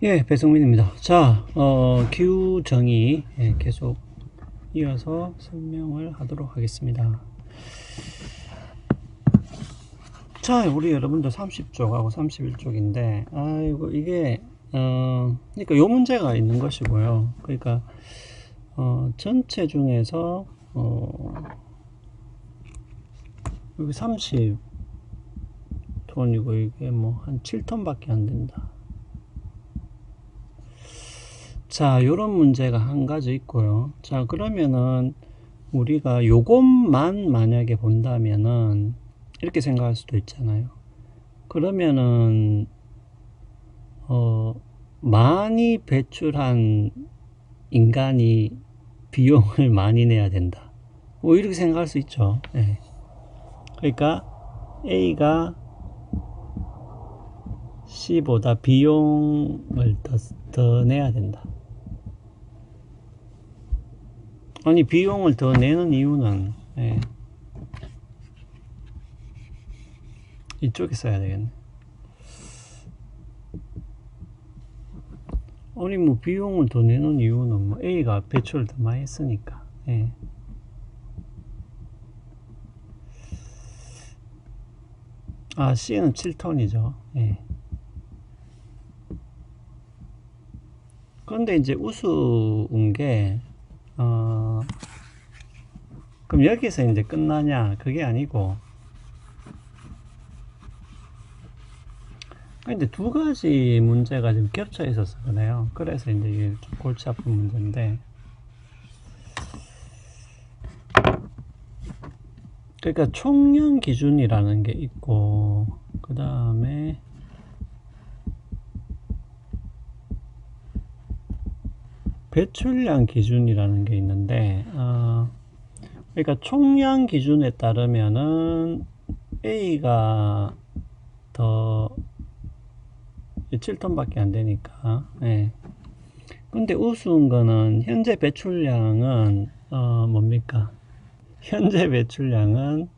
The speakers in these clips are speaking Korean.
예, 배승민입니다. 자, 기후 정의 계속 이어서 설명을 하도록 하겠습니다. 자, 우리 여러분들 30쪽하고 31쪽인데, 아이고, 이게, 그러니까 요 문제가 있는 것이고요. 그러니까, 전체 중에서, 여기 30톤이고, 이게 뭐, 한 7톤밖에 안 된다. 자, 요런 문제가 한 가지 있고요. 자, 그러면은 우리가 요것만 만약에 본다면은 이렇게 생각할 수도 있잖아요. 그러면은 많이 배출한 인간이 비용을 많이 내야 된다. 뭐 이렇게 생각할 수 있죠. 예. 그러니까 A가 C보다 비용을 더 내야 된다. 아니, 비용을 더 내는 이유는, 예, 이쪽에 써야 되겠네. 아니, 뭐, 비용을 더 내는 이유는 뭐, A가 배출을 더 많이 했으니까. 예. C는 7톤이죠. 예. 그런데 이제 우스운 게, 그럼 여기서 이제 끝나냐? 그게 아니고, 근데 두 가지 문제가 지금 겹쳐 있어서 그래요. 그래서 이제 이게 좀 골치 아픈 문제인데, 그러니까 총량 기준이라는 게 있고, 그 다음에 배출량 기준이라는 게 있는데, 그러니까 총량 기준에 따르면은 A가 더 7톤밖에 안 되니까. 예. 근데 우스운 거는 현재 배출량은 뭡니까? 현재 배출량은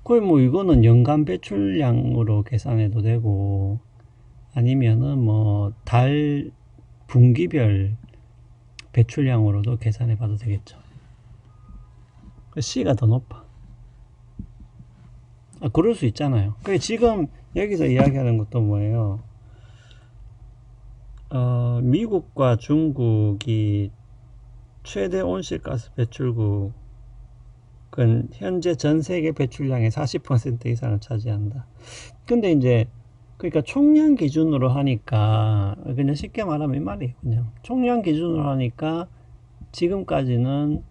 거의 뭐 이거는 연간 배출량으로 계산해도 되고 아니면은 뭐 달 분기별 배출량으로도 계산해 봐도 되겠죠. C가 더 높아. 그럴 수 있잖아요. 그게 지금 여기서 이야기하는 것도 뭐예요? 미국과 중국이 최대 온실가스 배출국은 현재 전 세계 배출량의 40% 이상을 차지한다. 근데 이제 그러니까 총량 기준으로 하니까 그냥 쉽게 말하면 이 말이에요. 그냥 총량 기준으로 하니까 지금까지는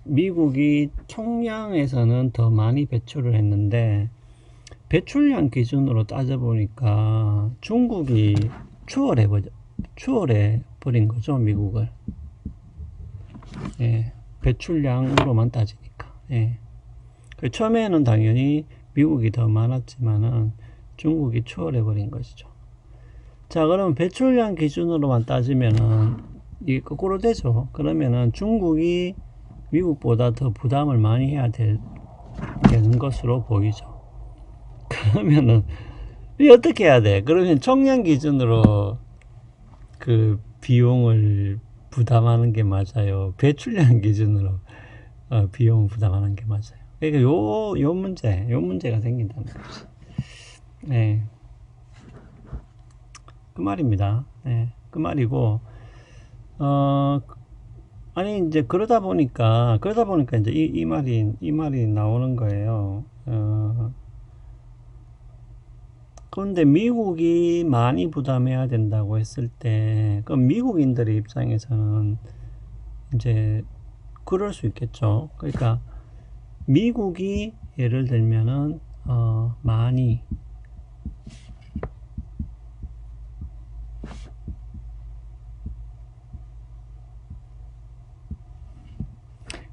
미국이 총량에서는 더 많이 배출을 했는데 배출량 기준으로 따져보니까 중국이 추월해 버린 거죠, 미국을. 예, 배출량으로만 따지니까. 예. 처음에는 당연히 미국이 더 많았지만은 중국이 추월해 버린 것이죠. 자, 그러면 배출량 기준으로만 따지면은 이게 거꾸로 되죠. 그러면은 중국이 미국보다 더 부담을 많이 해야 되는 것으로 보이죠. 그러면은 어떻게 해야 돼? 그러면 총량 기준으로 그 비용을 부담하는 게 맞아요? 배출량 기준으로 비용을 부담하는 게 맞아요? 그러니까 요 문제가 생긴다는 거지. 네. 그 말입니다. 네. 그 말이고, 아니, 이제 그러다 보니까 이제 이 말이 나오는 거예요. 그런데 미국이 많이 부담해야 된다고 했을 때, 그럼 미국인들의 입장에서는 이제 그럴 수 있겠죠. 그러니까 미국이 예를 들면은 많이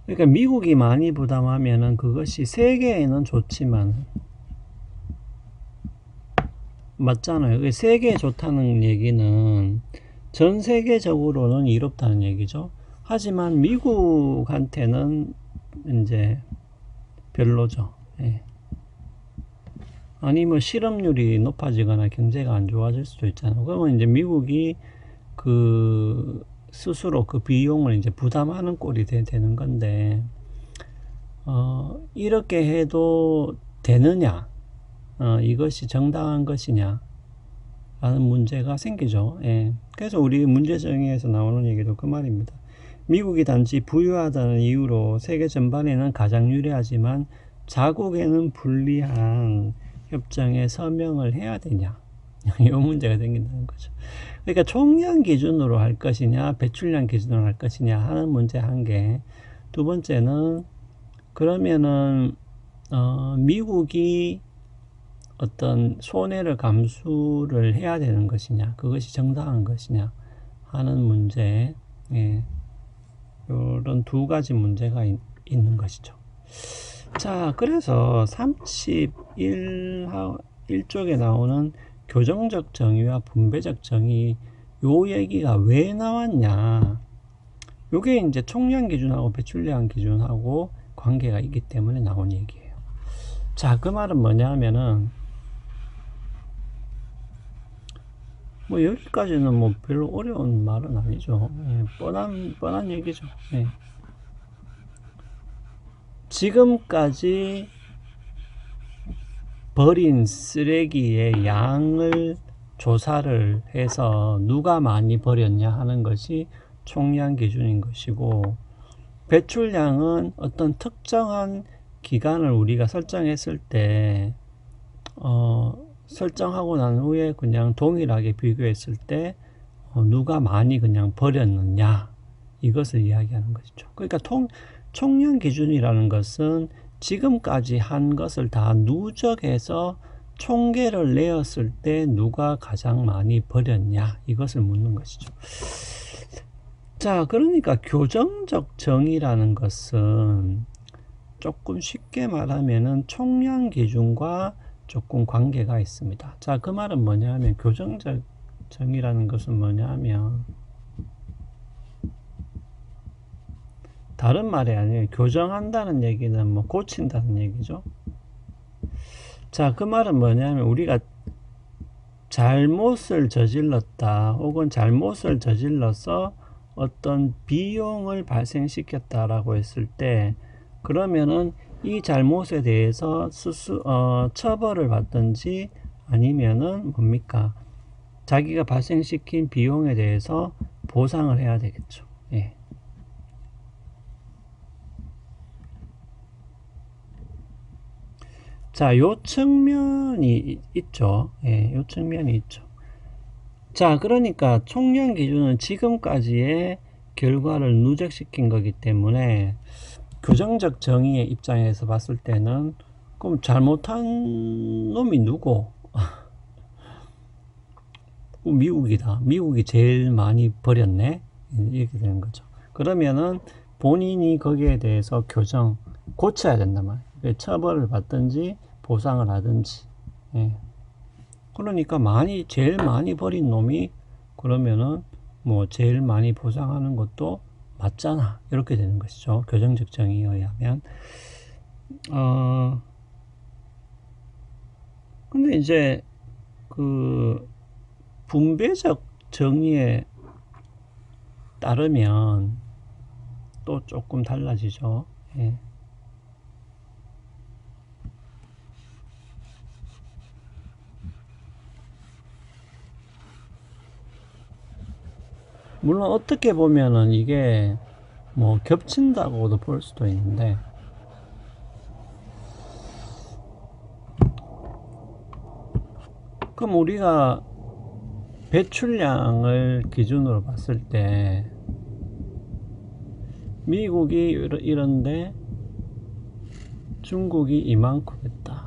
그러니까 미국이 많이 부담하면은 그것이 세계에는 좋지만 맞잖아요. 세계에 좋다는 얘기는 전 세계적으로는 이롭다는 얘기죠. 하지만 미국한테는 이제 별로죠. 예. 아니 뭐 실업률이 높아지거나 경제가 안 좋아질 수도 있잖아요. 그러면 이제 미국이 그 스스로 그 비용을 이제 부담하는 꼴이 되는 건데, 이렇게 해도 되느냐, 이것이 정당한 것이냐 라는 문제가 생기죠. 예. 그래서 우리 문제 정의에서 나오는 얘기도 그 말입니다. 미국이 단지 부유하다는 이유로 세계 전반에는 가장 유리하지만 자국에는 불리한 협정에 서명을 해야 되냐, 이 문제가 생긴다는 거죠. 그러니까 총량 기준으로 할 것이냐 배출량 기준으로 할 것이냐 하는 문제 한 개. 두 번째는 그러면은 미국이 어떤 손해를 감수를 해야 되는 것이냐, 그것이 정당한 것이냐 하는 문제. 예. 이런 두 가지 문제가 있는 것이죠. 자, 그래서 31쪽에 나오는 교정적 정의와 분배적 정의, 요 얘기가 왜 나왔냐, 요게 이제 총량 기준하고 배출량 기준하고 관계가 있기 때문에 나온 얘기예요. 자, 그 말은 뭐냐 하면은, 뭐 여기까지는 뭐 별로 어려운 말은 아니죠. 예, 뻔한 얘기죠. 예. 지금까지 버린 쓰레기의 양을 조사를 해서 누가 많이 버렸냐 하는 것이 총량 기준인 것이고, 배출량은 어떤 특정한 기간을 우리가 설정했을 때 설정하고 난 후에 그냥 동일하게 비교했을 때 누가 많이 그냥 버렸느냐, 이것을 이야기하는 것이죠. 그러니까 총량 기준이라는 것은 지금까지 한 것을 다 누적해서 총계를 내었을 때 누가 가장 많이 버렸냐, 이것을 묻는 것이죠. 자, 그러니까 교정적 정의라는 것은 조금 쉽게 말하면은 총량 기준과 조금 관계가 있습니다. 자, 그 말은 뭐냐 하면, 교정적 정의라는 것은 뭐냐 하면, 다른 말이 아니에요. 교정한다는 얘기는 뭐 고친다는 얘기죠. 자, 그 말은 뭐냐면, 우리가 잘못을 저질렀다 혹은 잘못을 저질러서 어떤 비용을 발생시켰다라고 했을 때, 그러면은 이 잘못에 대해서 처벌을 받든지 아니면은 뭡니까, 자기가 발생시킨 비용에 대해서 보상을 해야 되겠죠. 예. 자, 요 측면이 있죠. 예, 요 측면이 있죠. 자, 그러니까 총량 기준은 지금까지의 결과를 누적시킨 거기 때문에 교정적 정의의 입장에서 봤을 때는, 그럼 잘못한 놈이 누구? 미국이다. 미국이 제일 많이 버렸네. 이렇게 되는 거죠. 그러면은 본인이 거기에 대해서 고쳐야 된단 말이에요. 처벌을 받든지 보상을 하든지. 예. 그러니까 제일 많이 버린 놈이, 그러면은 뭐 제일 많이 보상하는 것도 맞잖아, 이렇게 되는 것이죠. 교정적 정의에 의하면. 근데 이제 그 분배적 정의에 따르면 또 조금 달라지죠. 예. 물론 어떻게 보면은 이게 뭐 겹친다고도 볼 수도 있는데, 그럼 우리가 배출량을 기준으로 봤을 때 미국이 이런데 중국이 이만큼 했다.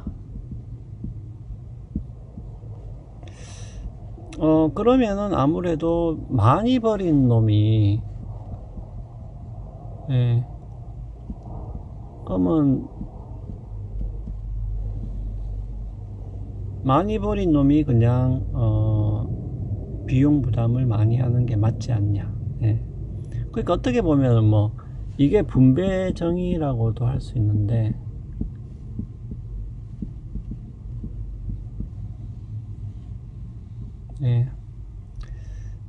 그러면은 아무래도 많이 버린 놈이, 예, 그러면 많이 버린 놈이 그냥 비용 부담을 많이 하는 게 맞지 않냐. 예. 그러니까 어떻게 보면은 뭐 이게 분배 정의라고도 할 수 있는데, 예.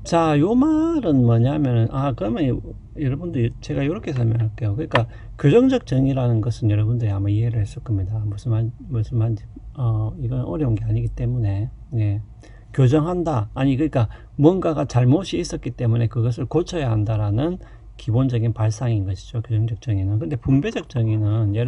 자, 요 말은 뭐냐면은, 그러면 여러분들 제가 이렇게 설명할게요. 그러니까, 교정적 정의라는 것은 여러분들이 아마 이해를 했을 겁니다. 무슨 말인지, 이건 어려운 게 아니기 때문에, 예. 교정한다. 아니, 그러니까, 뭔가가 잘못이 있었기 때문에 그것을 고쳐야 한다라는 기본적인 발상인 것이죠. 교정적 정의는. 근데 분배적 정의는, 예를